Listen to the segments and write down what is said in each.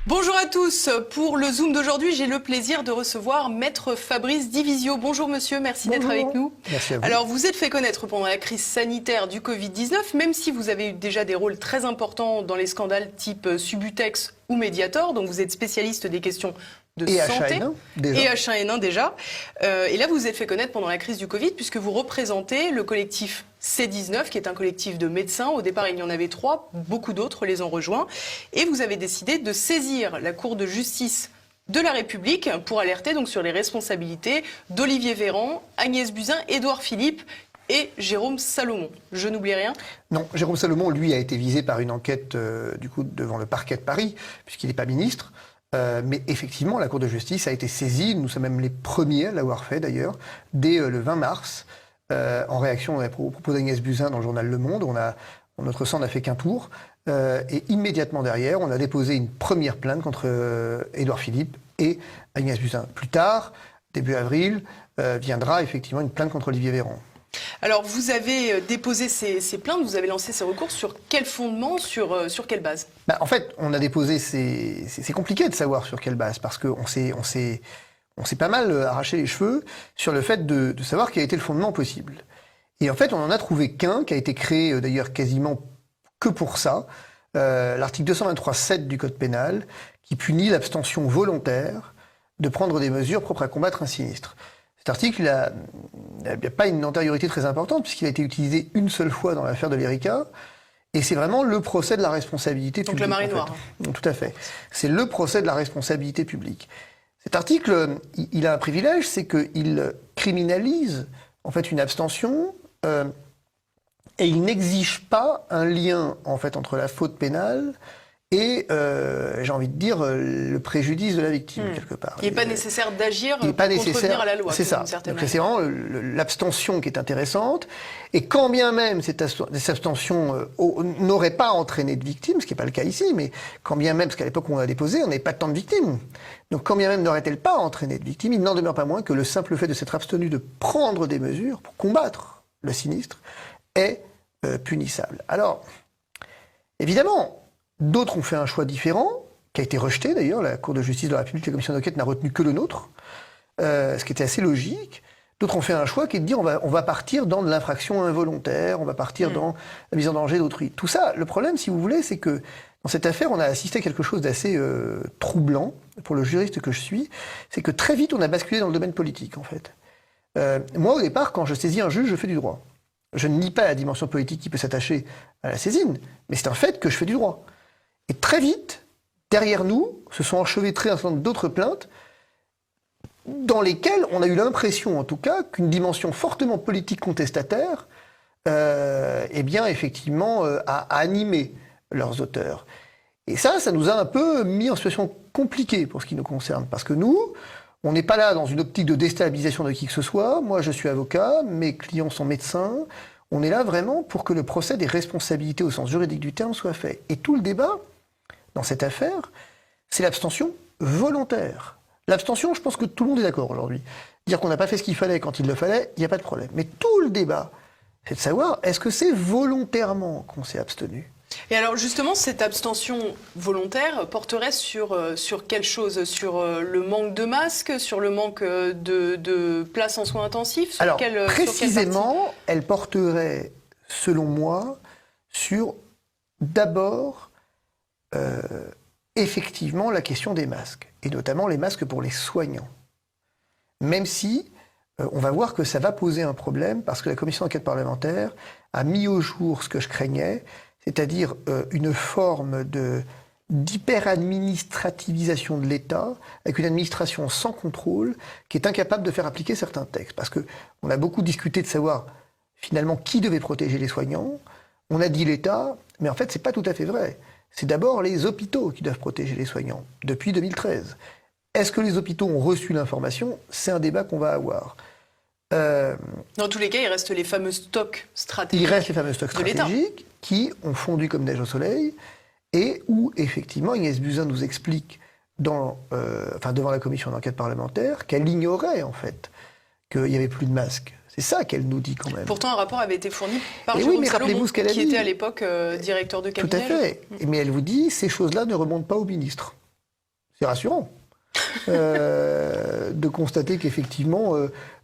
Bonjour à tous. Pour le Zoom d'aujourd'hui, j'ai le plaisir de recevoir Maître Fabrice Divisio. Bonjour monsieur, merci d'être avec nous. Merci à vous. Alors vous êtes fait connaître pendant la crise sanitaire du Covid-19, même si vous avez eu déjà des rôles très importants dans les scandales type Subutex ou Mediator, donc vous êtes spécialiste des questions de santé. H1N1 déjà. Et H1N1 déjà. Et là, vous vous êtes fait connaître pendant la crise du Covid, puisque vous représentez le collectif C19, qui est un collectif de médecins. Au départ, il y en avait 3, beaucoup d'autres les ont rejoints. Et vous avez décidé de saisir la Cour de justice de la République pour alerter donc sur les responsabilités d'Olivier Véran, Agnès Buzyn, Édouard Philippe et Jérôme Salomon. Je n'oublie rien? Non, Jérôme Salomon, lui, a été visé par une enquête devant le parquet de Paris, puisqu'il n'est pas ministre. Mais effectivement, la Cour de justice a été saisie, nous sommes même les premiers à l'avoir fait d'ailleurs, dès le 20 mars, en réaction au propos d'Agnès Buzyn dans le journal Le Monde. Notre sang n'a fait qu'un tour. Et immédiatement derrière, on a déposé une première plainte contre Édouard Philippe et Agnès Buzyn. Plus tard, début avril, viendra effectivement une plainte contre Olivier Véran. Alors, vous avez déposé ces plaintes, vous avez lancé ces recours sur quel fondement, sur quelle base? En fait, on a déposé, c'est compliqué de savoir sur quelle base, parce qu'on s'est pas mal arraché les cheveux sur le fait de savoir quel était le fondement possible. Et en fait, on en a trouvé qu'un, qui a été créé d'ailleurs quasiment que pour ça, l'article 223.7 du Code pénal, qui punit l'abstention volontaire de prendre des mesures propres à combattre un sinistre. Cet article n'a pas une antériorité très importante, puisqu'il a été utilisé une seule fois dans l'affaire de l'Erika, et c'est vraiment le procès de la responsabilité publique. Donc le Marais Noir. Tout à fait. C'est le procès de la responsabilité publique. Cet article, il a un privilège, c'est qu'il criminalise en fait une abstention, et il n'exige pas un lien en fait entre la faute pénale et, j'ai envie de dire, le préjudice de la victime, quelque part. Il n'est pas nécessaire d'agir pour contrevenir à la loi. C'est ça. C'est vraiment l'abstention qui est intéressante. Et quand bien même cette abstention n'aurait pas entraîné de victime, ce qui n'est pas le cas ici, mais quand bien même, parce qu'à l'époque où on a déposé, on n'avait pas tant de victimes. Donc quand bien même n'aurait-elle pas entraîné de victime, il n'en demeure pas moins que le simple fait de s'être abstenu de prendre des mesures pour combattre le sinistre est punissable. Alors, évidemment, d'autres ont fait un choix différent, qui a été rejeté d'ailleurs. La Cour de justice de la République, la commission d'enquête n'a retenu que le nôtre, ce qui était assez logique. D'autres ont fait un choix qui est de dire on va partir dans de l'infraction involontaire, on va partir dans la mise en danger d'autrui. Tout ça, le problème, si vous voulez, c'est que dans cette affaire, on a assisté à quelque chose d'assez troublant, pour le juriste que je suis, c'est que très vite, on a basculé dans le domaine politique, en fait. Moi, au départ, quand je saisis un juge, je fais du droit. Je ne nie pas la dimension politique qui peut s'attacher à la saisine, mais c'est un fait que je fais du droit. Et très vite, derrière nous, se sont enchevêtrées un certain nombre d'autres plaintes dans lesquelles on a eu l'impression, en tout cas, qu'une dimension fortement politique contestataire, eh bien, effectivement, a animé leurs auteurs. Et ça nous a un peu mis en situation compliquée pour ce qui nous concerne. Parce que nous, on n'est pas là dans une optique de déstabilisation de qui que ce soit. Moi, je suis avocat, mes clients sont médecins. On est là vraiment pour que le procès des responsabilités au sens juridique du terme soit fait. Et tout le débat dans cette affaire, c'est l'abstention volontaire. L'abstention, je pense que tout le monde est d'accord aujourd'hui. Dire qu'on n'a pas fait ce qu'il fallait quand il le fallait, il n'y a pas de problème. Mais tout le débat, c'est de savoir, est-ce que c'est volontairement qu'on s'est abstenu ? Et alors justement, cette abstention volontaire porterait sur quelle chose? Sur le manque de masques, sur le manque de places en soins intensifs? Sur alors, précisément, elle porterait, selon moi, sur d'abord, effectivement, la question des masques, et notamment les masques pour les soignants. Même si, on va voir que ça va poser un problème, parce que la commission d'enquête parlementaire a mis au jour ce que je craignais, c'est-à-dire une forme d'hyper-administrativisation de l'État, avec une administration sans contrôle, qui est incapable de faire appliquer certains textes. Parce qu'on a beaucoup discuté de savoir, finalement, qui devait protéger les soignants. On a dit l'État, mais en fait, c'est pas tout à fait vrai. C'est d'abord les hôpitaux qui doivent protéger les soignants, depuis 2013. Est-ce que les hôpitaux ont reçu l'information? C'est un débat qu'on va avoir. Dans tous les cas, il reste les fameux stocks stratégiques. Il reste les fameux stocks stratégiques qui ont fondu comme neige au soleil et où, effectivement, Agnès Buzyn nous explique devant la commission d'enquête parlementaire qu'elle ignorait, en fait, qu'il n'y avait plus de masques. C'est ça qu'elle nous dit quand même. Pourtant, un rapport avait été fourni par Jérôme Salomon, qui était à l'époque directeur de cabinet. Tout à fait. Mais elle vous dit, ces choses-là ne remontent pas au ministre. C'est rassurant de constater qu'effectivement,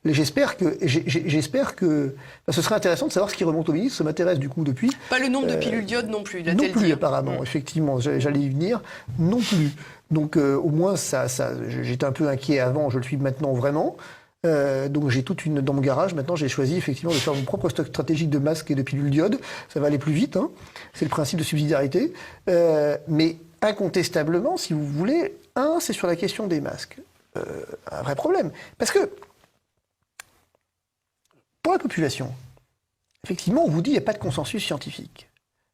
j'espère que ce serait intéressant de savoir ce qui remonte au ministre. Ça m'intéresse du coup depuis. Pas le nombre de pilules d'iode non plus. Non plus apparemment, effectivement, j'allais y venir. Non plus. Donc au moins j'étais un peu inquiet avant, je le suis maintenant vraiment. Donc j'ai dans mon garage maintenant, j'ai choisi effectivement de faire mon propre stock stratégique de masques et de pilules d'iode. Ça va aller plus vite, hein. C'est le principe de subsidiarité. Mais incontestablement, si vous voulez, c'est sur la question des masques. Un vrai problème. Parce que pour la population, effectivement, on vous dit qu'il n'y a pas de consensus scientifique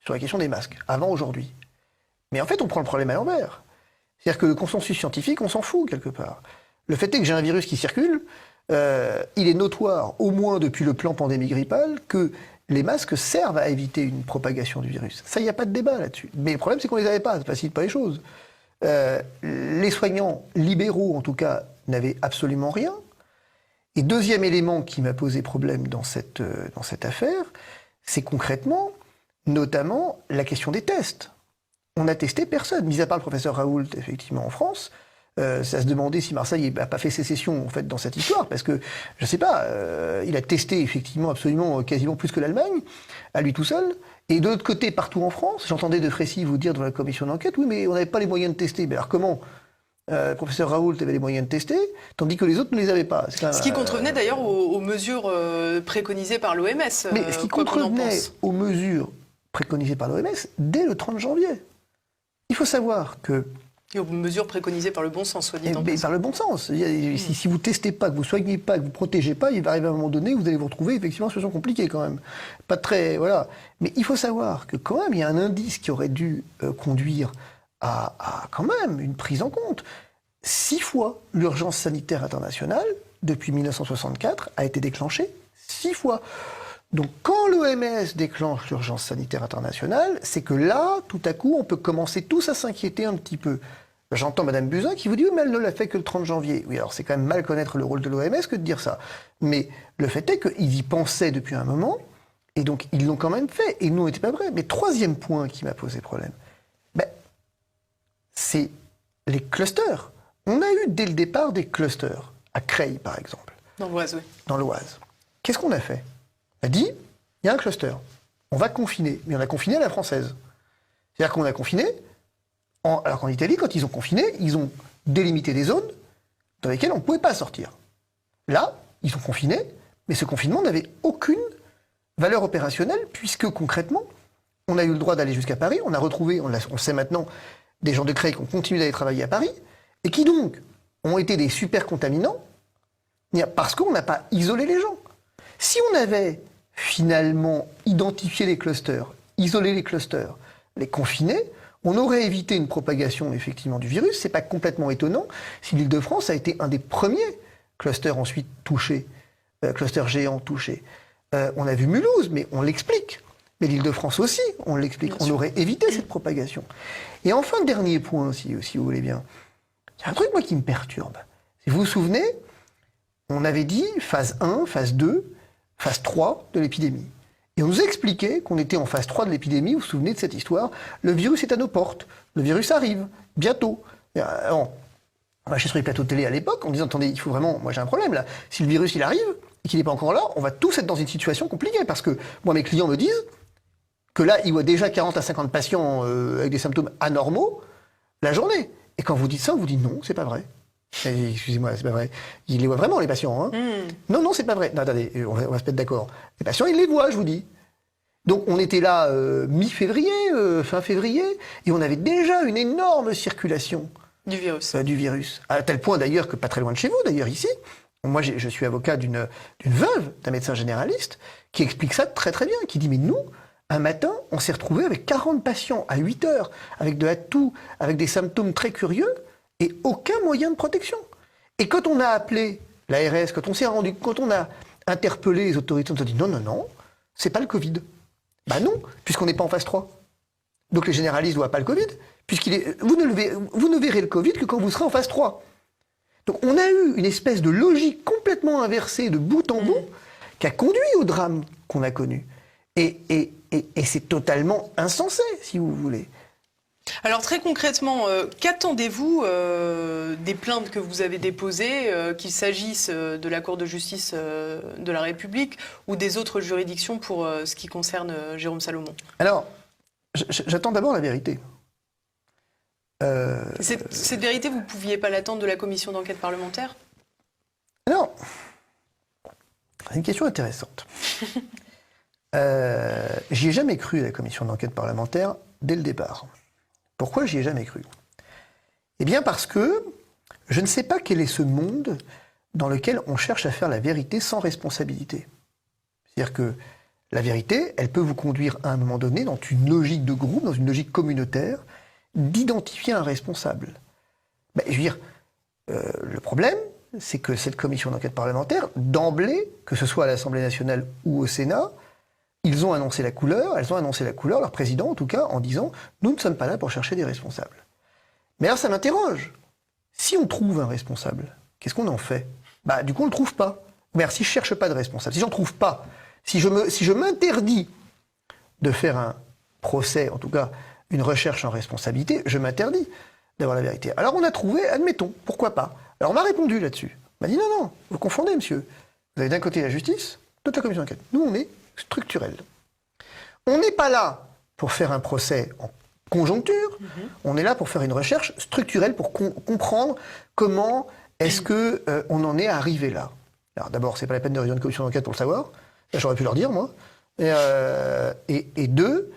sur la question des masques, avant aujourd'hui. Mais en fait, on prend le problème à l'envers. C'est-à-dire que le consensus scientifique, on s'en fout quelque part. Le fait est que j'ai un virus qui circule, il est notoire, au moins depuis le plan pandémie grippale, que les masques servent à éviter une propagation du virus. Ça, il n'y a pas de débat là-dessus. Mais le problème, c'est qu'on ne les avait pas, ça ne facilite pas les choses. Les soignants libéraux, en tout cas, n'avaient absolument rien. Et deuxième élément qui m'a posé problème dans cette affaire, c'est concrètement, notamment, la question des tests. On n'a testé personne, mis à part le professeur Raoult, effectivement, en France. Ça se demandait si Marseille n'a pas fait sécession en fait dans cette histoire, parce que je sais pas, il a testé effectivement absolument quasiment plus que l'Allemagne, à lui tout seul. Et de l'autre côté, partout en France, j'entendais De Frécy vous dire dans la commission d'enquête, oui, mais on n'avait pas les moyens de tester. Mais alors comment le professeur Raoult avait les moyens de tester, tandis que les autres ne les avaient pas. Ce qui contrevenait d'ailleurs aux mesures préconisées par l'OMS. Mais ce qui contrevenait aux mesures préconisées par l'OMS dès le 30 janvier. Il faut savoir que... Et aux mesures préconisées par le bon sens, soit dit en passant. Par le bon sens. Si vous ne testez pas, que vous ne soignez pas, que vous ne protégez pas, il va arriver à un moment donné où vous allez vous retrouver effectivement en situation compliquée quand même. Pas très... Voilà. Mais il faut savoir que quand même, il y a un indice qui aurait dû conduire à quand même une prise en compte. 6 fois, l'urgence sanitaire internationale, depuis 1964, a été déclenchée 6 fois. Donc quand l'OMS déclenche l'urgence sanitaire internationale, c'est que là, tout à coup, on peut commencer tous à s'inquiéter un petit peu. J'entends Madame Buzyn qui vous dit « Oui, mais elle ne l'a fait que le 30 janvier ». Oui, alors c'est quand même mal connaître le rôle de l'OMS que de dire ça. Mais le fait est qu'ils y pensaient depuis un moment, et donc ils l'ont quand même fait, et nous, on n'était pas prêts. Mais troisième point qui m'a posé problème, c'est les clusters. On a eu dès le départ des clusters, à Creil par exemple. Dans l'Oise, oui. Dans l'Oise. Qu'est-ce qu'on a fait? On a dit, il y a un cluster, on va confiner, mais on a confiné à la française. C'est-à-dire qu'on a confiné, alors qu'en Italie, quand ils ont confiné, ils ont délimité des zones dans lesquelles on ne pouvait pas sortir. Là, ils ont confiné, mais ce confinement n'avait aucune valeur opérationnelle, puisque concrètement, on a eu le droit d'aller jusqu'à Paris, on a retrouvé, on sait maintenant, des gens de Creil qui ont continué d'aller travailler à Paris, et qui donc ont été des super contaminants, parce qu'on n'a pas isolé les gens. Si on avait finalement identifié les clusters, isolé les clusters, les confiné, on aurait évité une propagation effectivement du virus. C'est pas complètement étonnant si l'Île-de-France a été un des premiers clusters ensuite touchés, clusters géants touchés. On a vu Mulhouse, mais on l'explique. Mais l'Île-de-France aussi, on l'explique. On aurait évité cette propagation. Et enfin, dernier point, si vous voulez bien. Il y a un truc, moi, qui me perturbe. Si vous vous souvenez, on avait dit phase 1, phase 2, phase 3 de l'épidémie. Et on nous expliquait qu'on était en phase 3 de l'épidémie, vous vous souvenez de cette histoire, le virus est à nos portes, le virus arrive, bientôt. On marchait sur les plateaux de télé à l'époque en disant, attendez, il faut vraiment, moi j'ai un problème là, si le virus il arrive et qu'il n'est pas encore là, on va tous être dans une situation compliquée, parce que moi mes clients me disent que là, ils voient déjà 40 à 50 patients avec des symptômes anormaux la journée. Et quand vous dites ça, on vous dit non, c'est pas vrai. Excusez-moi, c'est pas vrai. Ils les voient vraiment, les patients. Hein. Non, c'est pas vrai. Non, attendez, on va se mettre d'accord. Les patients, ils les voient, je vous dis. Donc, on était là mi-février, fin février, et on avait déjà une énorme circulation du virus. Du virus. À tel point, d'ailleurs, que pas très loin de chez vous, d'ailleurs, ici, moi, je suis avocat d'une veuve, d'un médecin généraliste, qui explique ça très très bien, qui dit, mais nous, un matin, on s'est retrouvé avec 40 patients à 8 heures, avec de la toux, avec des symptômes très curieux, et aucun moyen de protection. Et quand on a appelé l'ARS, quand on a interpellé les autorités, on s'est dit non, c'est pas le Covid. Bah non, puisqu'on n'est pas en phase 3. Donc les généralistes ne voient pas le Covid, vous ne verrez le Covid que quand vous serez en phase 3. Donc on a eu une espèce de logique complètement inversée de bout en bout qui a conduit au drame qu'on a connu. Et c'est totalement insensé, si vous voulez. Alors très concrètement, qu'attendez-vous des plaintes que vous avez déposées, qu'il s'agisse de la Cour de justice de la République ou des autres juridictions pour ce qui concerne Jérôme Salomon? Alors, j'attends d'abord la vérité. Cette vérité, vous ne pouviez pas l'attendre de la commission d'enquête parlementaire? Alors, c'est une question intéressante. J'y ai jamais cru à la commission d'enquête parlementaire dès le départ. Pourquoi j'y ai jamais cru? Eh bien parce que je ne sais pas quel est ce monde dans lequel on cherche à faire la vérité sans responsabilité. C'est-à-dire que la vérité, elle peut vous conduire à un moment donné dans une logique de groupe, dans une logique communautaire, d'identifier un responsable. Ben, je veux dire, le problème, c'est que cette commission d'enquête parlementaire, d'emblée, que ce soit à l'Assemblée nationale ou au Sénat, elles ont annoncé la couleur, leur président en tout cas, en disant « nous ne sommes pas là pour chercher des responsables ». Mais alors ça m'interroge. Si on trouve un responsable, qu'est-ce qu'on en fait? Bah du coup on ne le trouve pas. Mais alors, si je ne cherche pas de responsable, si j'en trouve pas, si je m'interdis de faire un procès, en tout cas une recherche en responsabilité, je m'interdis d'avoir la vérité. Alors on a trouvé, admettons, pourquoi pas. Alors on m'a répondu là-dessus. On m'a dit non, non, vous confondez monsieur. Vous avez d'un côté la justice, de l'autre la commission d'enquête. Nous on est structurel. On n'est pas là pour faire un procès en conjoncture, on est là pour faire une recherche structurelle pour comprendre comment est-ce que on en est arrivé là. Alors d'abord, c'est pas la peine de réunir une commission d'enquête pour le savoir. Là, j'aurais pu leur dire, moi. Et deux,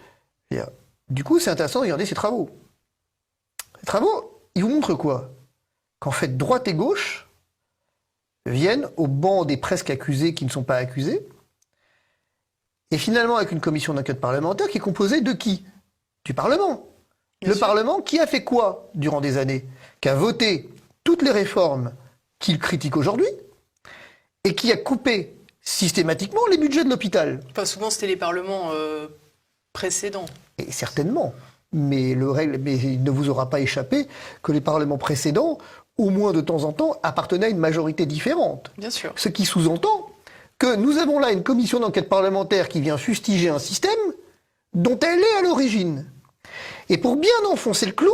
du coup, c'est intéressant de regarder ces travaux. Les travaux, ils vous montrent quoi? Qu'en fait, droite et gauche viennent au banc des presque accusés qui ne sont pas accusés, et finalement avec une commission d'enquête parlementaire qui est composée de qui? Du Parlement. Le Parlement qui a fait quoi durant des années? Qui a voté toutes les réformes qu'il critique aujourd'hui et qui a coupé systématiquement les budgets de l'hôpital. Enfin, souvent, c'était les parlements précédents. Et certainement. Mais il ne vous aura pas échappé que les parlements précédents, au moins de temps en temps, appartenaient à une majorité différente. Bien sûr. Ce qui sous-entend que nous avons là une commission d'enquête parlementaire qui vient fustiger un système dont elle est à l'origine. Et pour bien enfoncer le clou,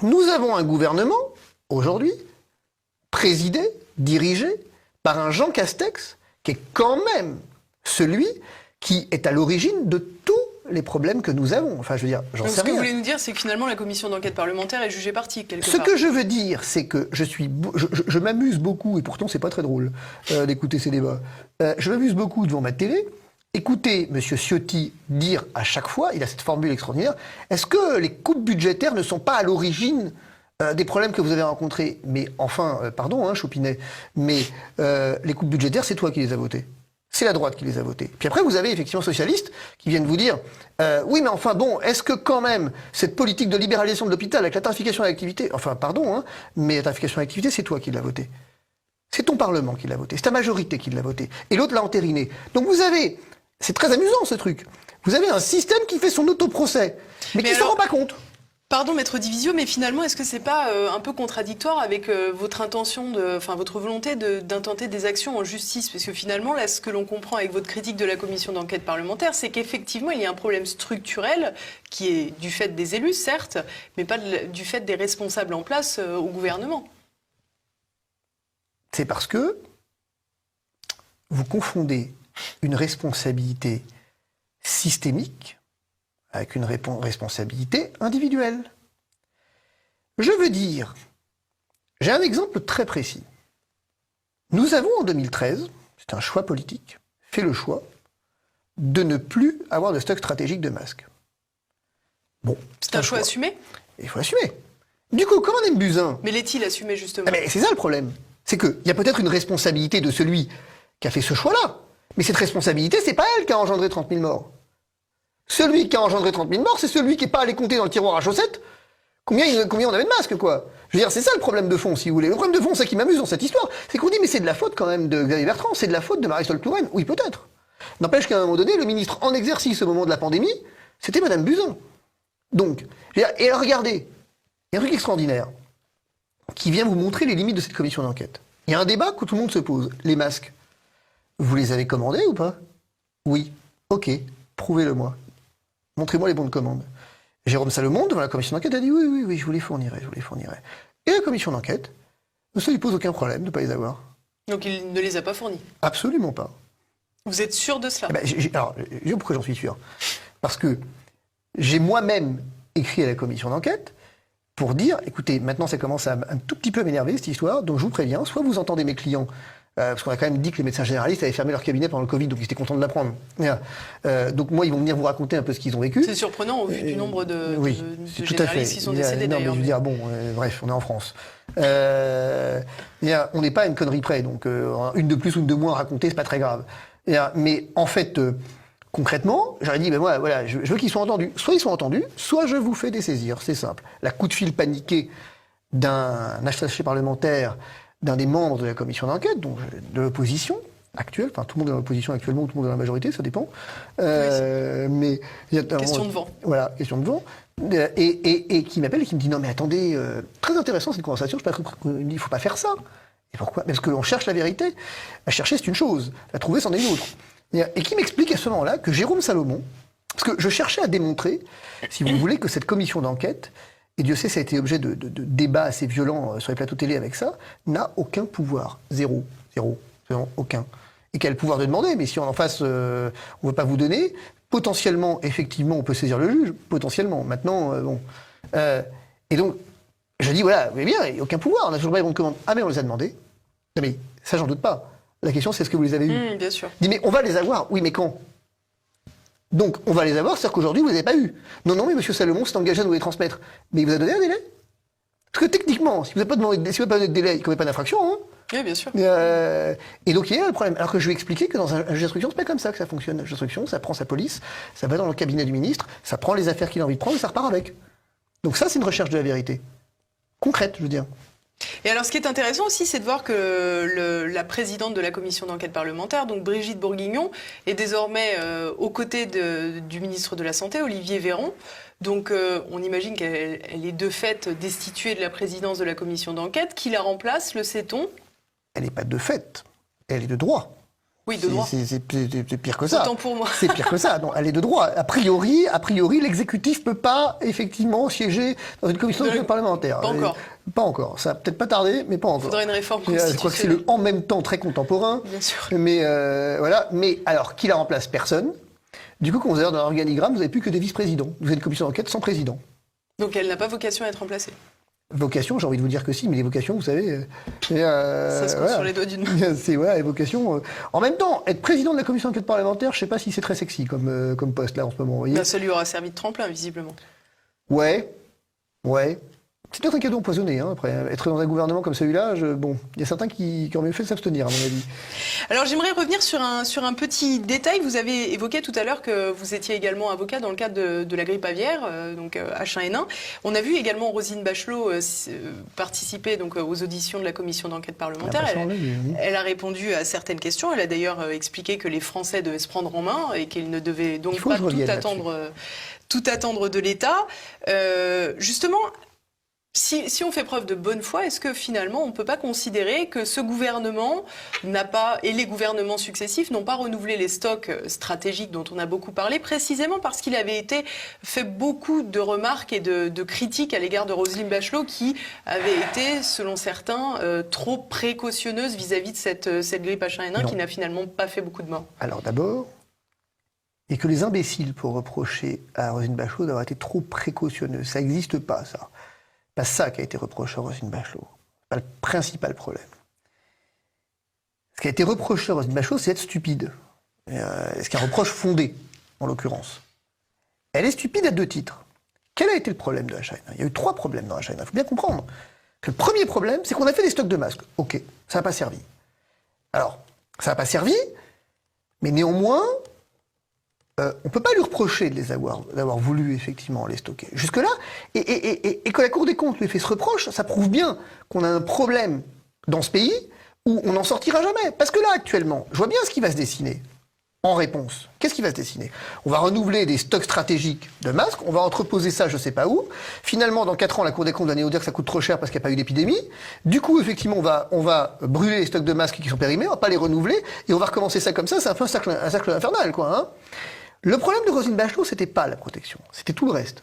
nous avons un gouvernement, aujourd'hui, présidé, dirigé par un Jean Castex, qui est quand même celui qui est à l'origine de tous les problèmes que nous avons. Enfin, je veux dire, j'en sais rien. Ce que vous voulez nous dire, c'est que finalement, la commission d'enquête parlementaire est jugée partie, quelque part. Ce que je veux dire, c'est que je m'amuse beaucoup, et pourtant c'est pas très drôle d'écouter ces débats. Je m'amuse beaucoup devant ma télé. Écoutez M. Ciotti dire à chaque fois, il a cette formule extraordinaire, est-ce que les coupes budgétaires ne sont pas à l'origine des problèmes que vous avez rencontrés? Mais enfin, pardon, hein, Chopinet, mais les coupes budgétaires, c'est toi qui les as votées. C'est la droite qui les a votées. Puis après, vous avez effectivement socialistes qui viennent vous dire oui, mais enfin bon, est-ce que quand même cette politique de libéralisation de l'hôpital avec la tarification à l'activité, enfin pardon, hein, mais la tarification à l'activité, c'est toi qui l'as votée. C'est ton Parlement qui l'a voté, c'est ta majorité qui l'a voté. Et l'autre l'a entériné. Donc vous avez, c'est très amusant ce truc, vous avez un système qui fait son autoprocès, mais qui ne s'en rend pas compte. Pardon, Maître Divisio, mais finalement, est-ce que c'est pas un peu contradictoire avec votre intention, votre volonté d'intenter des actions en justice? Parce que finalement, là, ce que l'on comprend avec votre critique de la commission d'enquête parlementaire, c'est qu'effectivement, il y a un problème structurel qui est du fait des élus, certes, mais pas du fait des responsables en place au gouvernement. C'est parce que vous confondez une responsabilité systémique avec une responsabilité individuelle. Je veux dire, j'ai un exemple très précis. Nous avons en 2013, c'est un choix politique, fait le choix de ne plus avoir de stock stratégique de masques. Bon, c'est un choix assumé? Il faut assumer. Du coup, comment on aime Buzyn? Mais l'est-il assumé justement? Mais c'est ça le problème. C'est qu'il y a peut-être une responsabilité de celui qui a fait ce choix-là. Mais cette responsabilité, c'est pas elle qui a engendré 30 000 morts. Celui qui a engendré 30 000 morts, c'est celui qui n'est pas allé compter dans le tiroir à chaussettes combien on avait de masques, quoi. Je veux dire, c'est ça le problème de fond, si vous voulez. Le problème de fond, ça qui m'amuse dans cette histoire, c'est qu'on dit, mais c'est de la faute quand même de Xavier Bertrand, c'est de la faute de Marisol Touraine. Oui, peut-être. N'empêche qu'à un moment donné, le ministre en exercice au moment de la pandémie, c'était Madame Buzyn. Donc, et alors regardez, il y a un truc extraordinaire qui vient vous montrer les limites de cette commission d'enquête. Il y a un débat que tout le monde se pose. Les masques, vous les avez commandés ou pas? Oui. Ok, prouvez-le-moi. Montrez-moi les bons de commande. Jérôme Salomon, devant la commission d'enquête, a dit oui, je vous les fournirai. Et la commission d'enquête, ça lui pose aucun problème de ne pas les avoir. Donc il ne les a pas fournis. Absolument pas. Vous êtes sûr de cela? Alors, pourquoi j'en suis sûr? Parce que j'ai moi-même écrit à la commission d'enquête pour dire, écoutez, maintenant ça commence à un tout petit peu m'énerver cette histoire, donc je vous préviens, soit vous entendez mes clients, parce qu'on a quand même dit que les médecins généralistes avaient fermé leur cabinet pendant le Covid, donc ils étaient contents de l'apprendre. Donc moi, ils vont venir vous raconter un peu ce qu'ils ont vécu. C'est surprenant au vu du nombre de tout à fait. généralistes qui sont décédés non, d'ailleurs. Mais je veux dire, bon, bref, on est en France. On n'est pas à une connerie près, donc une de plus ou une de moins à raconter, c'est pas très grave. Mais en fait, concrètement, j'aurais dit, ben moi, voilà, je veux qu'ils soient entendus. Soit ils sont entendus, soit je vous fais des saisirs, c'est simple. La coup de fil paniqué d'un attaché parlementaire, d'un des membres de la commission d'enquête, donc de l'opposition actuelle, enfin tout le monde est dans l'opposition actuellement, ou tout le monde est dans la majorité, ça dépend. Mais question de vent. Voilà, question de vent. Et qui m'appelle et qui me dit non mais attendez, très intéressant cette conversation, il ne faut pas faire ça. Et pourquoi? Parce qu'on cherche la vérité. La chercher c'est une chose, la trouver c'en est une autre. Et qui m'explique à ce moment-là que Jérôme Salomon, parce que je cherchais à démontrer, si vous voulez, que cette commission d'enquête, et Dieu sait, ça a été objet de débats assez violents sur les plateaux télé avec ça, n'a aucun pouvoir. Zéro, aucun. Et quel pouvoir de demander, mais si en face, on ne veut pas vous donner, potentiellement, effectivement, on peut saisir le juge, potentiellement. Maintenant, bon. Et donc, je dis, voilà, mais bien, il n'y a aucun pouvoir, on n'a toujours pas les bons de commande. Ah, mais on les a demandés. Non, mais ça, j'en doute pas. La question, c'est est-ce que vous les avez eus? Bien sûr. Je dis, mais on va les avoir. Oui, mais quand? Donc, on va les avoir, c'est-à-dire qu'aujourd'hui, vous ne les avez pas eu. Non, mais M. Salomon s'est engagé à nous les transmettre. Mais il vous a donné un délai? Parce que techniquement, si vous n'avez pas demandé de délai, il ne commet pas d'infraction. Hein. Oui, bien sûr. Et donc, il y a le problème. Alors que je lui ai expliqué que dans un juge d'instruction, c'est pas comme ça que ça fonctionne. Un juge d'instruction, ça prend sa police, ça va dans le cabinet du ministre, ça prend les affaires qu'il a envie de prendre et ça repart avec. Donc ça, c'est une recherche de la vérité. Concrète, je veux dire. Et alors, ce qui est intéressant aussi, c'est de voir que la présidente de la commission d'enquête parlementaire, donc Brigitte Bourguignon, est désormais aux côtés du ministre de la Santé, Olivier Véran. Donc, on imagine qu'elle est de fait destituée de la présidence de la commission d'enquête. Qui la remplace, le sait-on? Elle n'est pas de fait, elle est de droit. Oui, de droit. C'est pire que ça. Autant pour moi. C'est pire que ça. Non, elle est de droit. A priori, l'exécutif peut pas effectivement siéger dans une commission d'enquête parlementaire. Pas encore. Pas encore. Ça va peut-être pas tarder, mais pas encore. Il faudrait une réforme constitutionnelle. Je crois que c'est le en même temps très contemporain. Bien sûr. Mais voilà. Mais alors, qui la remplace? Personne. Du coup, quand vous allez dans l'organigramme, vous n'avez plus que des vice-présidents. Vous avez une commission d'enquête sans président. Donc elle n'a pas vocation à être remplacée. Vocation, j'ai envie de vous dire que si, mais les vocations, vous savez... ça se compte sur les doigts d'une main. C'est les vocations... En même temps, être président de la commission d'enquête parlementaire, je sais pas si c'est très sexy comme poste, là, en ce moment, vous voyez. Ben, ça lui aura servi de tremplin, visiblement. Ouais. C'est peut-être un cadeau empoisonné, hein, après. Être dans un gouvernement comme celui-là, bon, il y a certains qui ont mieux fait de s'abstenir, à mon avis. Alors, j'aimerais revenir sur un petit détail. Vous avez évoqué tout à l'heure que vous étiez également avocat dans le cadre de la grippe aviaire, donc H1N1. On a vu également Roselyne Bachelot participer donc, aux auditions de la commission d'enquête parlementaire. Elle a répondu à certaines questions. Elle a d'ailleurs expliqué que les Français devaient se prendre en main et qu'ils ne devaient donc pas tout attendre de l'État. Justement, si on fait preuve de bonne foi, est-ce que finalement on ne peut pas considérer que ce gouvernement n'a pas, et les gouvernements successifs n'ont pas renouvelé les stocks stratégiques dont on a beaucoup parlé, précisément parce qu'il avait été fait beaucoup de remarques et de critiques à l'égard de Roselyne Bachelot qui avait été, selon certains, trop précautionneuse vis-à-vis de cette grippe H1N1 qui n'a finalement pas fait beaucoup de morts? Alors d'abord, et que les imbéciles pour reprocher à Roselyne Bachelot d'avoir été trop précautionneuse, ça n'existe pas ça. Pas ça qui a été reproché à Roselyne Bachelot. Pas le principal problème. Ce qui a été reproché à Roselyne Bachelot, c'est être stupide. Ce qui est un reproche fondé, en l'occurrence. Elle est stupide à deux titres. Quel a été le problème de H1N1? Il y a eu 3 problèmes dans H1N1. Il faut bien comprendre que le premier problème, c'est qu'on a fait des stocks de masques. Ok, ça n'a pas servi. Alors, ça n'a pas servi, mais néanmoins, on ne peut pas lui reprocher d'avoir voulu effectivement les stocker. Jusque-là, et que la Cour des comptes lui fait ce reproche, ça prouve bien qu'on a un problème dans ce pays où on n'en sortira jamais. Parce que là, actuellement, je vois bien ce qui va se dessiner en réponse. Qu'est-ce qui va se dessiner? On va renouveler des stocks stratégiques de masques, on va entreposer ça je ne sais pas où. Finalement, dans 4 ans, la Cour des comptes va nous dire que ça coûte trop cher parce qu'il n'y a pas eu d'épidémie. Du coup, effectivement, on va brûler les stocks de masques qui sont périmés, on ne va pas les renouveler, et on va recommencer ça comme ça, c'est un peu un cercle infernal, quoi. Hein. Le problème de Roselyne Bachelot, c'était pas la protection, c'était tout le reste.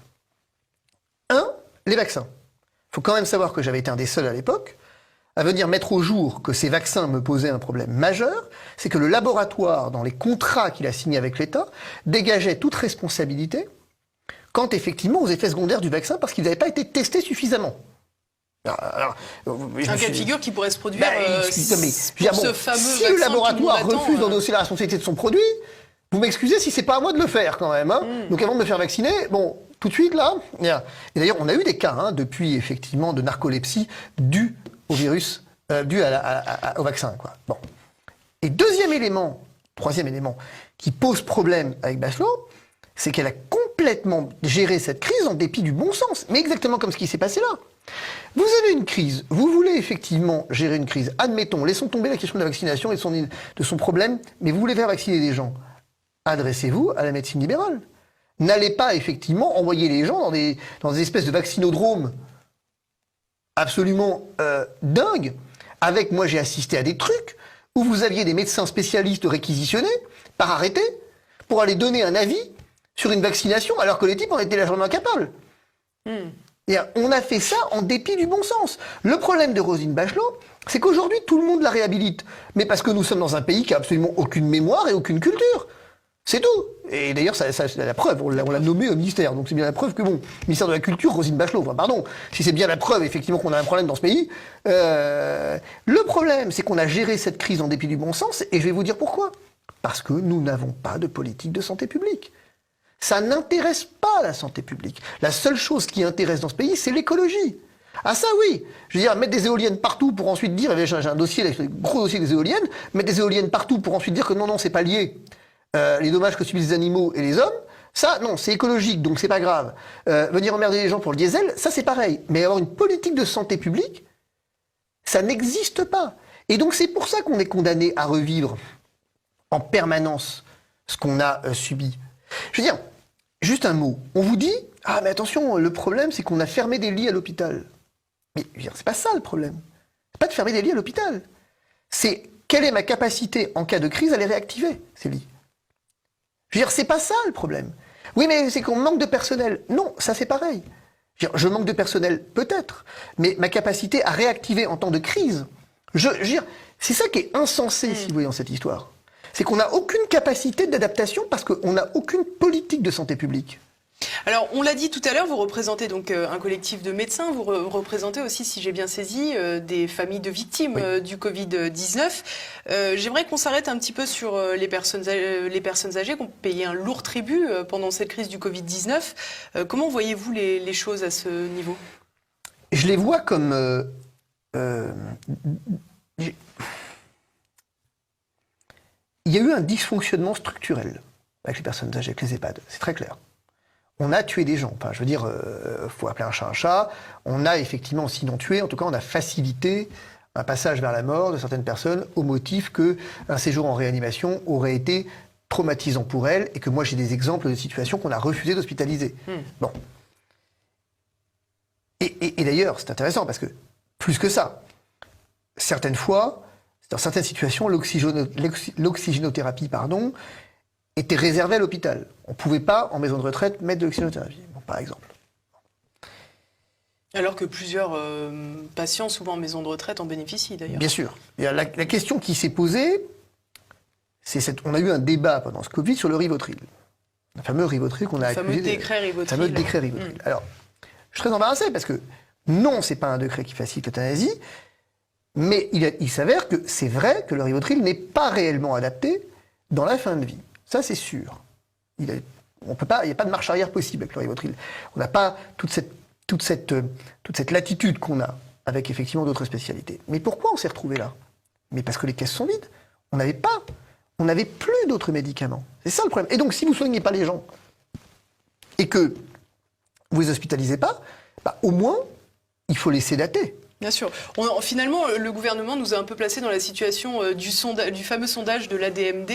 les vaccins. Il faut quand même savoir que j'avais été un des seuls à l'époque à venir mettre au jour que ces vaccins me posaient un problème majeur, c'est que le laboratoire, dans les contrats qu'il a signés avec l'État, dégageait toute responsabilité quant effectivement aux effets secondaires du vaccin parce qu'ils n'avaient pas été testés suffisamment. Un cas de figure qui pourrait se produire pour ce fameux si vaccin le laboratoire tout le monde refuse attend, d'endosser la responsabilité de son produit, vous m'excusez si c'est pas à moi de le faire quand même. Hein. Donc avant de me faire vacciner, bon, tout de suite là, et d'ailleurs on a eu des cas depuis effectivement de narcolepsie due au virus, due au vaccin. Quoi. Bon. Et troisième élément qui pose problème avec Bachelot, c'est qu'elle a complètement géré cette crise en dépit du bon sens, mais exactement comme ce qui s'est passé là. Vous avez une crise, vous voulez effectivement gérer une crise, admettons, laissons tomber la question de la vaccination et de son problème, mais vous voulez faire vacciner des gens, adressez-vous à la médecine libérale. N'allez pas effectivement envoyer les gens dans des espèces de vaccinodromes absolument dingues, avec, moi j'ai assisté à des trucs, où vous aviez des médecins spécialistes réquisitionnés, par arrêté, pour aller donner un avis sur une vaccination, alors que les types en étaient largement incapables. Et on a fait ça en dépit du bon sens. Le problème de Roselyne Bachelot, c'est qu'aujourd'hui, tout le monde la réhabilite. Mais parce que nous sommes dans un pays qui a absolument aucune mémoire et aucune culture. C'est tout. Et d'ailleurs, ça la preuve, on l'a nommé au ministère. Donc c'est bien la preuve que, bon, ministère de la Culture, Roselyne Bachelot, enfin, pardon, si c'est bien la preuve, effectivement, qu'on a un problème dans ce pays. Le problème, c'est qu'on a géré cette crise en dépit du bon sens, et je vais vous dire pourquoi. Parce que nous n'avons pas de politique de santé publique. Ça n'intéresse pas la santé publique. La seule chose qui intéresse dans ce pays, c'est l'écologie. Ah ça oui, je veux dire, mettre des éoliennes partout pour ensuite dire, j'ai un dossier, un gros dossier des éoliennes, mettre des éoliennes partout pour ensuite dire que non, c'est pas lié, les dommages que subissent les animaux et les hommes, ça, non, c'est écologique, donc c'est pas grave. Venir emmerder les gens pour le diesel, ça c'est pareil. Mais avoir une politique de santé publique, ça n'existe pas. Et donc c'est pour ça qu'on est condamné à revivre en permanence ce qu'on a subi. Je veux dire, juste un mot. On vous dit, ah mais attention, le problème c'est qu'on a fermé des lits à l'hôpital. Mais je veux dire, c'est pas ça le problème. C'est pas de fermer des lits à l'hôpital. C'est quelle est ma capacité en cas de crise à les réactiver, ces lits. Je veux dire, c'est pas ça le problème. Oui, mais c'est qu'on manque de personnel. Non, ça c'est pareil. Je manque de personnel, peut-être, mais ma capacité à réactiver en temps de crise, je veux dire, c'est ça qui est insensé, si vous voulez, dans cette histoire. C'est qu'on n'a aucune capacité d'adaptation parce qu'on n'a aucune politique de santé publique. Alors, on l'a dit tout à l'heure, vous représentez donc un collectif de médecins, vous représentez aussi, si j'ai bien saisi, des familles de victimes du Covid-19. J'aimerais qu'on s'arrête un petit peu sur les personnes âgées qui ont payé un lourd tribut pendant cette crise du Covid-19. Comment voyez-vous les choses à ce niveau ? Je les vois comme... Il y a eu un dysfonctionnement structurel avec les personnes âgées, avec les EHPAD, c'est très clair. On a tué des gens, enfin, je veux dire, faut appeler un chat un chat. On a effectivement, sinon tué, en tout cas, on a facilité un passage vers la mort de certaines personnes au motif qu'un séjour en réanimation aurait été traumatisant pour elles et que moi j'ai des exemples de situations qu'on a refusé d'hospitaliser. Bon. Et d'ailleurs, c'est intéressant parce que, plus que ça, certaines fois, dans certaines situations, l'oxygénothérapie, était réservée à l'hôpital. On ne pouvait pas, en maison de retraite, mettre de l'oxygénothérapie, par exemple. Alors que plusieurs patients, souvent en maison de retraite, en bénéficient d'ailleurs. Bien sûr. La question qui s'est posée, on a eu un débat pendant ce Covid sur le Rivotril. Le fameux Rivotril qu'on a accusé. Le fameux décret Rivotril. Le fameux décret Rivotril. Alors, je suis très embarrassé parce que non, c'est pas un décret qui facilite l'euthanasie, mais il s'avère que c'est vrai que le Rivotril n'est pas réellement adapté dans la fin de vie. Ça, c'est sûr. Il n'y a pas de marche arrière possible avec le Rivotril. On n'a pas toute cette latitude qu'on a avec effectivement d'autres spécialités. Mais pourquoi on s'est retrouvé là? Mais parce que les caisses sont vides. On n'avait plus d'autres médicaments. C'est ça le problème. Et donc, si vous ne soignez pas les gens et que vous les hospitalisez pas, au moins, il faut les sédater. Bien sûr. Finalement, le gouvernement nous a un peu placés dans la situation du fameux sondage de l'ADMD,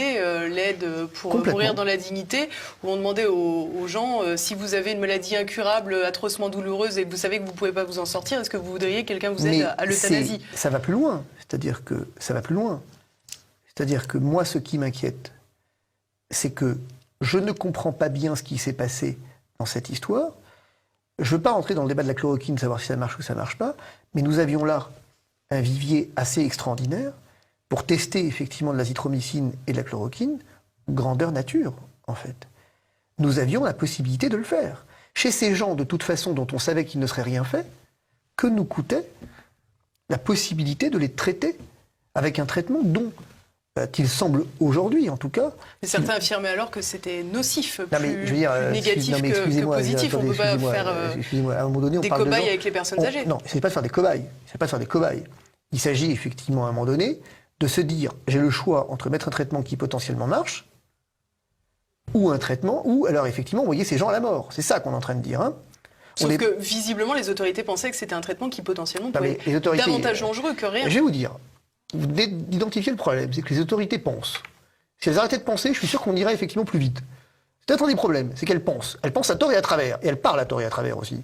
l'aide pour mourir dans la dignité, où on demandait aux gens si vous avez une maladie incurable, atrocement douloureuse et que vous savez que vous ne pouvez pas vous en sortir, est-ce que vous voudriez que quelqu'un vous aide à l'euthanasie ? Ça va plus loin. C'est-à-dire que moi, ce qui m'inquiète, c'est que je ne comprends pas bien ce qui s'est passé dans cette histoire, Je ne veux pas rentrer dans le débat de la chloroquine, savoir si ça marche ou ça ne marche pas, mais nous avions là un vivier assez extraordinaire pour tester effectivement de l'azithromycine et de la chloroquine, grandeur nature, en fait. Nous avions la possibilité de le faire. Chez ces gens, de toute façon, dont on savait qu'ils ne seraient rien fait, que nous coûtait la possibilité de les traiter avec un traitement dont qu'il semble aujourd'hui, en tout cas. Mais certains affirmaient alors que c'était nocif, non, mais, je veux dire, négatif que positif. On ne peut pas faire à un moment donné, des cobayes avec les personnes âgées. Non, c'est pas de faire des cobayes. C'est pas de faire des cobayes. Il s'agit effectivement à un moment donné de se dire j'ai le choix entre mettre un traitement qui potentiellement marche ou un traitement où, alors effectivement, envoyer ces gens à la mort. C'est ça qu'on est en train de dire. Hein. Sauf que visiblement, les autorités pensaient que c'était un traitement qui potentiellement pouvait être davantage dangereux que rien. Je vais vous dire, vous identifiez le problème, c'est que les autorités pensent. Si elles arrêtaient de penser, je suis sûr qu'on irait effectivement plus vite. C'est peut-être un des problèmes, c'est qu'elles pensent. Elles pensent à tort et à travers, et elles parlent à tort et à travers aussi.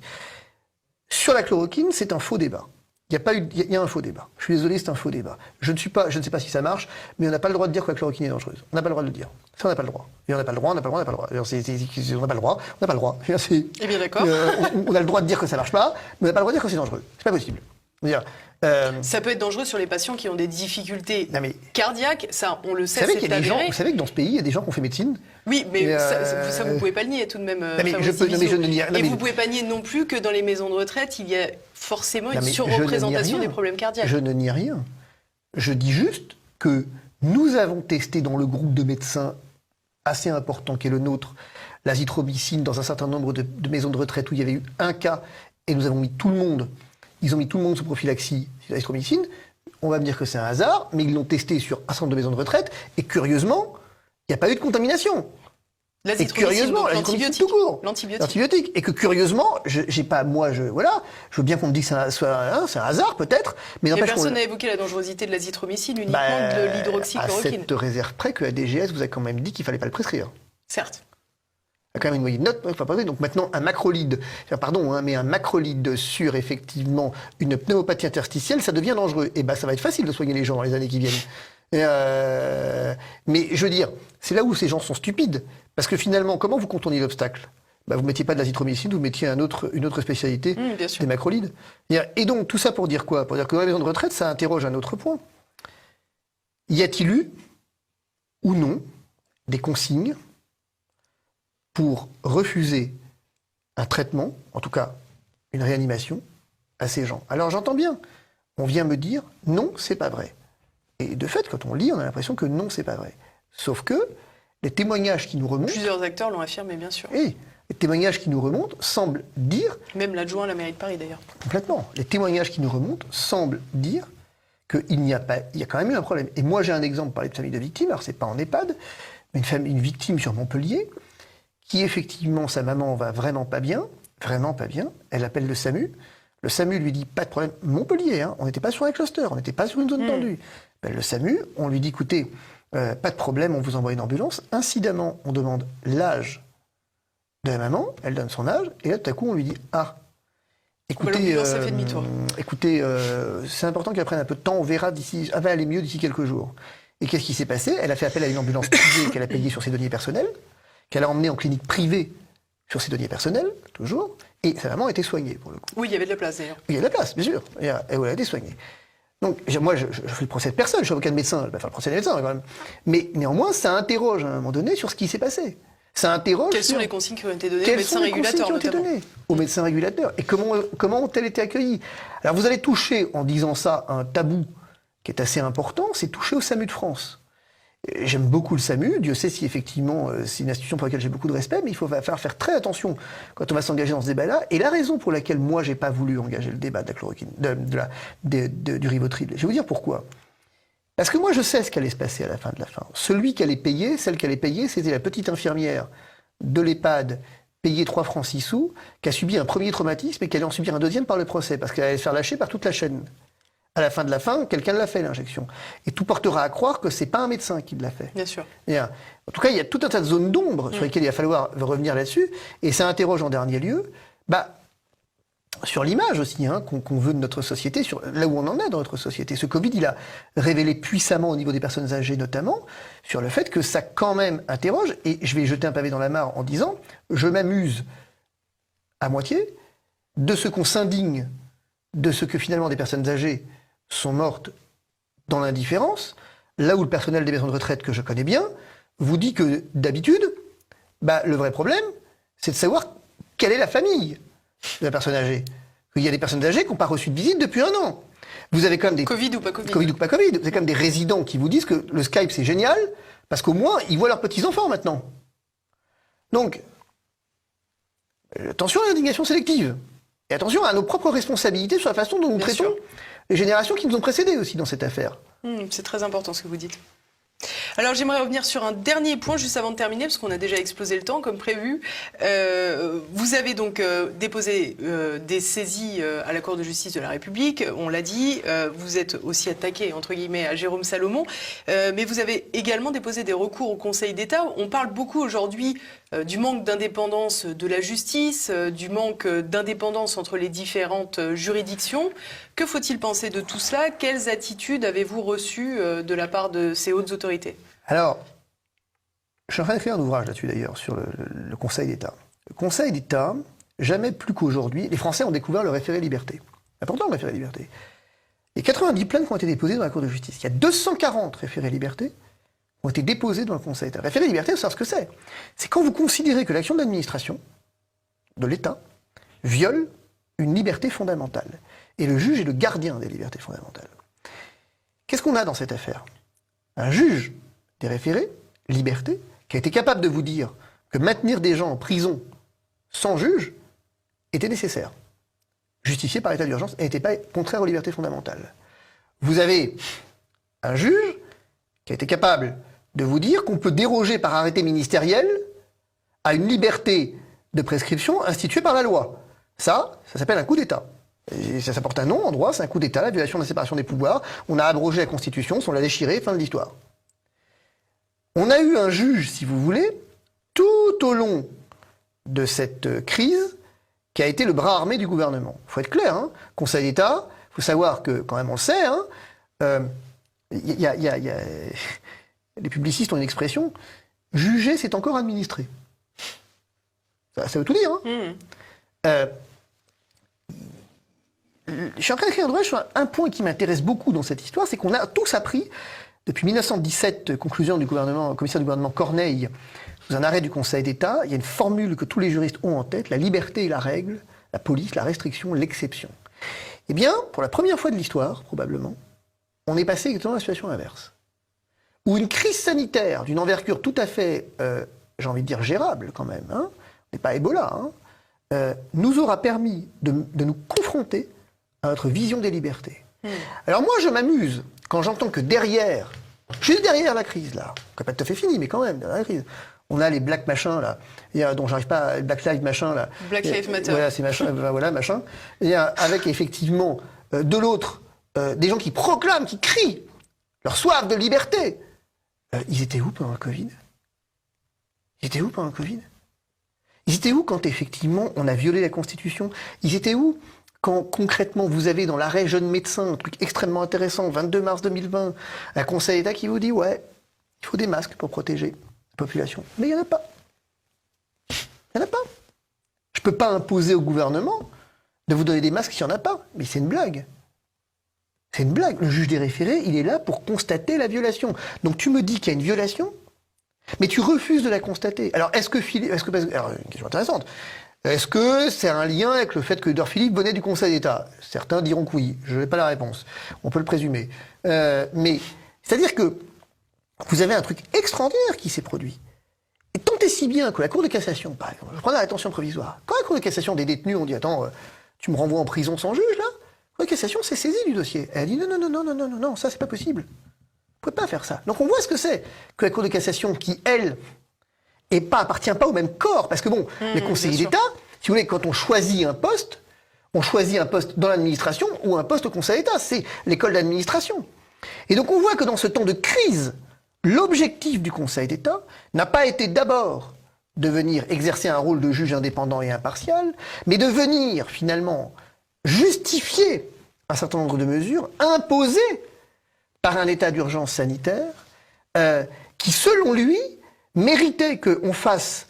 Sur la chloroquine, c'est un faux débat. Il y a un faux débat. Je suis désolé, c'est un faux débat. Je ne sais pas si ça marche, mais on n'a pas le droit de dire que la chloroquine est dangereuse. On n'a pas le droit de le dire. Ça, on n'a pas le droit. Et on n'a pas le droit, on n'a pas le droit, on n'a pas le droit. On n'a pas le droit, on n'a pas le droit. Eh bien d'accord. On a le droit de dire que ça marche pas, mais on n'a pas le droit de dire que c'est dangereux. C'est pas possible. Ça peut être dangereux sur les patients qui ont des difficultés cardiaques, ça on le sait, c'est avéré. Vous savez que dans ce pays, il y a des gens qui ont fait médecine. Oui, mais ça vous pouvez pas le nier tout de même. Je ne nie rien. Et vous pouvez pas nier non plus que dans les maisons de retraite, il y a forcément une surreprésentation des problèmes cardiaques. Je ne nie rien. Je dis juste que nous avons testé dans le groupe de médecins assez important qu'est le nôtre, l'azithromycine dans un certain nombre de maisons de retraite où il y avait eu un cas et nous avons mis tout le monde. Ils ont mis tout le monde sous prophylaxie sur l'azithromycine. On va me dire que c'est un hasard, mais ils l'ont testé sur un certain nombre de maisons de retraite et curieusement, il n'y a pas eu de contamination. Et curieusement, l'antibiotique. L'antibiotique. Et que curieusement, je veux bien qu'on me dise que c'est un hasard peut-être, mais personne n'a évoqué la dangerosité de l'azithromycine, uniquement de l'hydroxychloroquine. À cette réserve près que la DGS vous a quand même dit qu'il ne fallait pas le prescrire. Certes. Il y a quand même une moyenne note, donc maintenant un macrolide, mais un macrolide sur effectivement une pneumopathie interstitielle, ça devient dangereux. Et ça va être facile de soigner les gens dans les années qui viennent. Mais je veux dire, c'est là où ces gens sont stupides. Parce que finalement, comment vous contournez l'obstacle ? Vous ne mettiez pas de l'azithromycine, vous mettiez une autre spécialité, des macrolides. Et donc, tout ça pour dire quoi ? Pour dire que dans les maisons de retraite, ça interroge un autre point. Y a-t-il eu, ou non, des consignes pour refuser un traitement, en tout cas une réanimation, à ces gens? Alors j'entends bien, on vient me dire non, c'est pas vrai. Et de fait, quand on lit, on a l'impression que non, c'est pas vrai. Sauf que les témoignages qui nous remontent... Plusieurs acteurs l'ont affirmé, bien sûr. Et les témoignages qui nous remontent semblent dire... Même l'adjoint à la mairie de Paris, d'ailleurs. Complètement. Les témoignages qui nous remontent semblent dire qu'il y a quand même eu un problème. Et moi, j'ai un exemple, parler de famille de victimes, alors c'est pas en EHPAD, mais une victime sur Montpellier, qui effectivement, sa maman va vraiment pas bien, elle appelle le SAMU. Le SAMU lui dit pas de problème. Montpellier, on n'était pas sur un cluster, on n'était pas sur une zone tendue. Le SAMU, on lui dit écoutez, pas de problème, on vous envoie une ambulance. Incidemment, on demande l'âge de la maman, elle donne son âge, et là tout à coup on lui dit écoutez, ça fait demi-tour. Écoutez, c'est important qu'elle prenne un peu de temps, on verra elle va aller mieux d'ici quelques jours. Et qu'est-ce qui s'est passé ? Elle a fait appel à une ambulance privée qu'elle a payée sur ses deniers personnels, qu'elle a emmenée en clinique privée sur ses deniers personnels, toujours, et sa maman a été soignée, pour le coup. Oui, il y avait de la place, d'ailleurs. Il y a de la place, bien sûr, et elle a été soignée. Donc, moi, je fais le procès de personne, je suis avocat de médecin, je vais pas faire le procès des médecins, quand même. Mais néanmoins, ça interroge, à un moment donné, sur ce qui s'est passé. Ça interroge Quelles sont les consignes qui ont été données aux médecins régulateurs, notamment ? Aux médecins régulateurs. Et comment ont-elles été accueillies ? Alors, vous allez toucher, en disant ça, un tabou qui est assez important, c'est toucher au SAMU de France. J'aime beaucoup le SAMU, Dieu sait si effectivement c'est une institution pour laquelle j'ai beaucoup de respect, mais il faut faire très attention quand on va s'engager dans ce débat-là. Et la raison pour laquelle moi j'ai pas voulu engager le débat de la chloroquine, du Rivotril, je vais vous dire pourquoi. Parce que moi je sais ce qu'allait se passer à la fin de la fin. Celle qui allait payer, c'était la petite infirmière de l'EHPAD payée 3 francs 6 sous, qui a subi un premier traumatisme et qui allait en subir un deuxième par le procès, parce qu'elle allait se faire lâcher par toute la chaîne. À la fin de la fin, quelqu'un l'a fait, l'injection. Et tout portera à croire que c'est pas un médecin qui l'a fait. Bien sûr. En tout cas, il y a tout un tas de zones d'ombre sur lesquelles il va falloir revenir là-dessus. Et ça interroge en dernier lieu, sur l'image aussi qu'on veut de notre société, sur là où on en est dans notre société. Ce Covid, il a révélé puissamment au niveau des personnes âgées notamment, sur le fait que ça quand même interroge. Et je vais jeter un pavé dans la mare en disant, je m'amuse à moitié, de ce qu'on s'indigne de ce que finalement des personnes âgées sont mortes dans l'indifférence, là où le personnel des maisons de retraite que je connais bien vous dit que d'habitude, le vrai problème, c'est de savoir quelle est la famille de la personne âgée. Il y a des personnes âgées qui n'ont pas reçu de visite depuis 1 an. Vous avez quand même des... Covid ou pas Covid. Covid ou pas Covid. Vous avez quand même des résidents qui vous disent que le Skype c'est génial, parce qu'au moins ils voient leurs petits-enfants maintenant. Donc, attention à l'indignation sélective. Et attention à nos propres responsabilités sur la façon dont nous traitons les générations qui nous ont précédés aussi dans cette affaire. C'est très important ce que vous dites. Alors j'aimerais revenir sur un dernier point juste avant de terminer, parce qu'on a déjà explosé le temps comme prévu. Vous avez donc déposé des saisies à la Cour de justice de la République, on l'a dit. Vous êtes aussi attaqué, entre guillemets, à Jérôme Salomon. Mais vous avez également déposé des recours au Conseil d'État. On parle beaucoup aujourd'hui du manque d'indépendance de la justice, du manque d'indépendance entre les différentes juridictions. Que faut-il penser de tout cela? Quelles attitudes avez-vous reçues de la part de ces hautes autorités? Alors, je suis en train d'écrire un ouvrage là-dessus d'ailleurs, sur le Conseil d'État. Le Conseil d'État, jamais plus qu'aujourd'hui, les Français ont découvert le référé liberté. Important le référé liberté. Il y a 90 plaintes qui ont été déposées dans la Cour de justice. Il y a 240 référés liberté qui ont été déposés dans le Conseil d'État. Le référé liberté, vous savez ce que c'est. C'est quand vous considérez que l'action de l'administration, de l'État, viole une liberté fondamentale. Et le juge est le gardien des libertés fondamentales. Qu'est-ce qu'on a dans cette affaire? Un juge des référés, liberté, qui a été capable de vous dire que maintenir des gens en prison sans juge était nécessaire, justifié par état d'urgence et n'était pas contraire aux libertés fondamentales. Vous avez un juge qui a été capable de vous dire qu'on peut déroger par arrêté ministériel à une liberté de prescription instituée par la loi. Ça s'appelle un coup d'État. Et ça porte un nom en droit, c'est un coup d'État, la violation de la séparation des pouvoirs. On a abrogé la Constitution, on l'a déchirée, fin de l'histoire. On a eu un juge, si vous voulez, tout au long de cette crise, qui a été le bras armé du gouvernement. Il faut être clair, hein. Conseil d'État, il faut savoir que, quand même on le sait, les publicistes ont une expression, juger c'est encore administrer. Ça veut tout dire, hein. Je suis en train d'écrire un ouvrage sur un point qui m'intéresse beaucoup dans cette histoire, c'est qu'on a tous appris, depuis 1917, conclusion du gouvernement, commissaire du gouvernement Corneille, sous un arrêt du Conseil d'État, il y a une formule que tous les juristes ont en tête, la liberté est la règle, la police, la restriction, l'exception. Eh bien, pour la première fois de l'histoire, probablement, on est passé exactement à la situation inverse. Où une crise sanitaire d'une envergure tout à fait, j'ai envie de dire, gérable quand même, hein, n'est pas Ebola, hein, nous aura permis de nous confronter à notre vision des libertés. Alors moi, je m'amuse quand j'entends que derrière, juste derrière la crise, là, qui n'est pas tout à fait finie, mais quand même, derrière la crise, on a les black machins, là, dont j'arrive pas, black lives machin, là. Black Lives Matter. Voilà, c'est machin, voilà, machin. Et avec effectivement, de l'autre, des gens qui proclament, qui crient leur soif de liberté. Ils étaient où pendant le Covid? Ils étaient où pendant le Covid? Ils étaient où quand effectivement on a violé la Constitution? Ils étaient où quand concrètement vous avez dans l'arrêt Jeune Médecin, un truc extrêmement intéressant, 22 mars 2020, un Conseil d'État qui vous dit ouais, il faut des masques pour protéger la population. Mais il n'y en a pas. Il n'y en a pas. Je ne peux pas imposer au gouvernement de vous donner des masques s'il n'y en a pas. Mais c'est une blague. C'est une blague. Le juge des référés, il est là pour constater la violation. Donc tu me dis qu'il y a une violation, mais tu refuses de la constater. Alors, alors, une question intéressante. Est-ce que c'est un lien avec le fait que Édouard Philippe venait du Conseil d'État? Certains diront que oui. Je n'ai pas la réponse. On peut le présumer. Mais, c'est-à-dire que vous avez un truc extraordinaire qui s'est produit. Et tant et si bien que la Cour de cassation, par exemple, je prends la rétention provisoire. Quand la Cour de cassation des détenus, on dit, attends, tu me renvoies en prison sans juge, là? La Cour de cassation s'est saisie du dossier. Elle a dit, non, ça, c'est pas possible. Vous ne pouvez pas faire ça. Donc on voit ce que c'est que la Cour de cassation qui, elle, appartient pas au même corps. Parce que bon, les conseillers d'État, si vous voulez, quand on choisit un poste dans l'administration ou un poste au Conseil d'État. C'est l'école d'administration. Et donc on voit que dans ce temps de crise, l'objectif du Conseil d'État n'a pas été d'abord de venir exercer un rôle de juge indépendant et impartial, mais de venir finalement justifier un certain nombre de mesures imposées par un état d'urgence sanitaire qui, selon lui, méritait qu'on fasse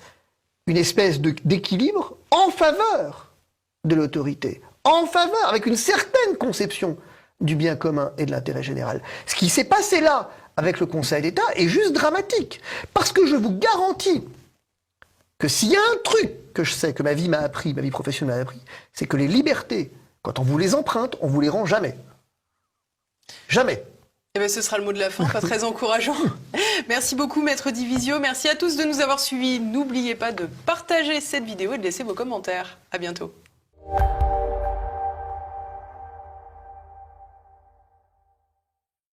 une espèce d'équilibre en faveur de l'autorité, en faveur, avec une certaine conception du bien commun et de l'intérêt général. Ce qui s'est passé là, avec le Conseil d'État, est juste dramatique. Parce que je vous garantis que s'il y a un truc que je sais, que ma vie m'a appris, ma vie professionnelle m'a appris, c'est que les libertés, quand on vous les emprunte, on vous les rend jamais. Jamais. Eh bien, ce sera le mot de la fin, pas très encourageant. Merci beaucoup, Maître Divisio. Merci à tous de nous avoir suivis. N'oubliez pas de partager cette vidéo et de laisser vos commentaires. À bientôt.